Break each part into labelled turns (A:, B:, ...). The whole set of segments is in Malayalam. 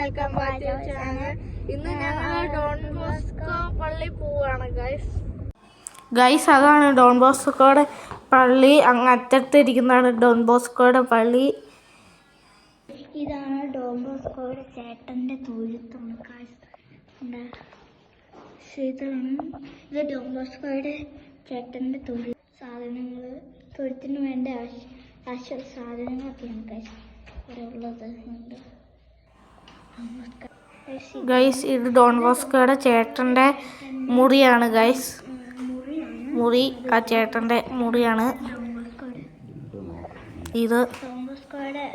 A: Welcome back to channel. ഇന്ന് ഞങ്ങൾ ഡോൺ ബോസ്കോ പള്ളി പോവാണ് ഗൈസ്. അതാണ് ഡോൺ ബോസ്കോയുടെ പള്ളി. അങ്ങ് അറ്റത്തിരിക്കുന്നതാണ് ഡോൺ ബോസ്കോയുടെ പള്ളി.
B: ഇതാണ് ഡോൺ ബോസ്കോയുടെ ചേട്ടൻ്റെ തൊഴുത്ത്. ഇത് ഡോൺ ബോസ്കോയുടെ ചേട്ടൻ്റെ സാധനങ്ങൾ, തൊഴുത്തിന് വേണ്ട ആവശ്യ സാധനങ്ങളൊക്കെയാണ് ഇവിടെ ഉള്ളത്.
A: ഗൈസ്, ഇത് ഡോൺ ബോസ്കോയുടെ ചേട്ടൻ്റെ മുറിയാണ് ഗൈസ്. മുറി ആ ചേട്ടൻ്റെ മുറിയാണ് ഇത്.
B: ഡോൺ ബോസ്കോയുടെ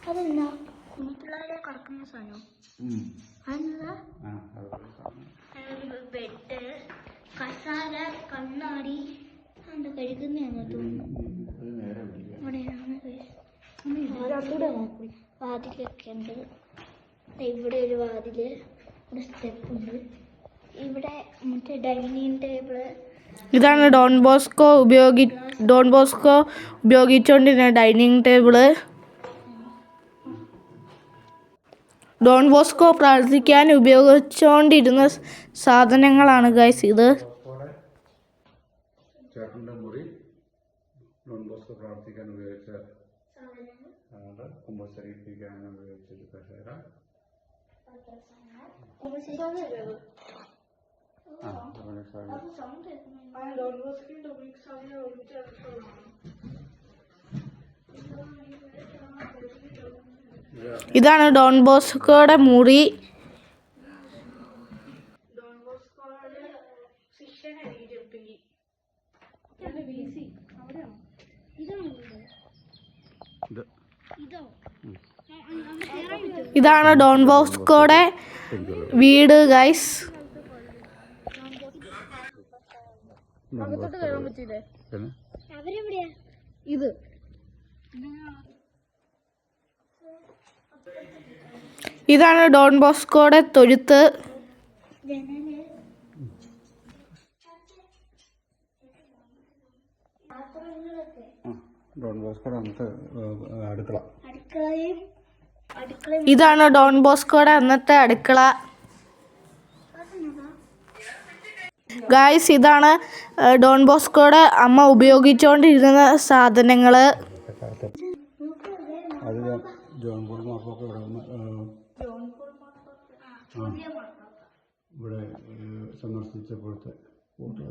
B: അതെന്താ കുഞ്ഞിപ്പിള്ളേരെ കിടക്കുന്ന സാധനം? ബെഡ്, കസാല, കണ്ണാടി എന്താ കഴുകുന്നതാണെന്ന് തോന്നുന്നു. വാതിലൊക്കെ ഉണ്ട്. ഇവിടെ ഒരു വാതില്, ഒരു സ്റ്റെപ്പ് ഉണ്ട്. ഇവിടെ മറ്റേ ഡൈനിങ് ടേബിള്.
A: ഇതാണ് ഡോൺ ബോസ്കോ ഉപയോഗിച്ചുകൊണ്ടിരുന്ന ഡൈനിങ് ടേബിള്. ഡോൺ ബോസ്കോ പ്രാർത്ഥിക്കാൻ ഉപയോഗിച്ചുകൊണ്ടിരുന്ന സാധനങ്ങളാണ് ഗൈസ് ഇത്.
C: ചേട്ടൻ്റെ മുറി, ഡോൺ ബോസ്കോ പ്രാർത്ഥിക്കാൻ ഉപയോഗിച്ച കുമ്പസരിപ്പിക്കാൻ ഉപയോഗിച്ചത് കസേര.
A: ഇതാണ് ഡോൺ ബോസ്കോയുടെ മുറി. ഇതാണ് ഡോൺ ബോസ്കോയുടെ വീട് ഗൈസ്. ഇതാണ് ഡോൺ ബോസ്കോയുടെ തൊഴുത്ത്.
C: ഡോൺ ബോസ്കോയുടെ അന്നത്തെ അടുക്കള.
A: ഇതാണ് ഡോൺ ബോസ്കോയുടെ അന്നത്തെ അടുക്കള ഗായ്സ്. ഇതാണ് ഡോൺ ബോസ്കോയുടെ അമ്മ ഉപയോഗിച്ചുകൊണ്ടിരുന്ന സാധനങ്ങള്.
C: അത് ജോൺ പോൾ മാർക്കൊക്കെ ഇവിടെ സന്ദർശിച്ചപ്പോഴത്തെ ഫോട്ടോ.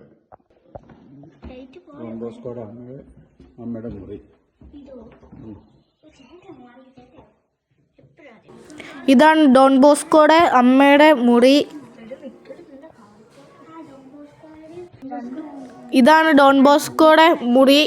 C: ഡോൺ ബോസ്കോയുടെ അമ്മയുടെ മുറി.
A: ഇതാണ് ഡോൺ ബോസ്കോയുടെ അമ്മയുടെ മുറി. ഇതാണ് ഡോൺ ബോസ്കോയുടെ മുറി.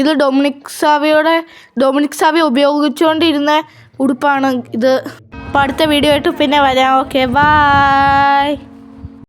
A: ഇത് ഡൊമിനിക് സാവിയ ഉപയോഗിച്ചുകൊണ്ടിരുന്ന ഉടുപ്പാണ് ഇത്. അപ്പോൾ അടുത്ത വീഡിയോ ആയിട്ട് പിന്നെ വരാം. Okay, by.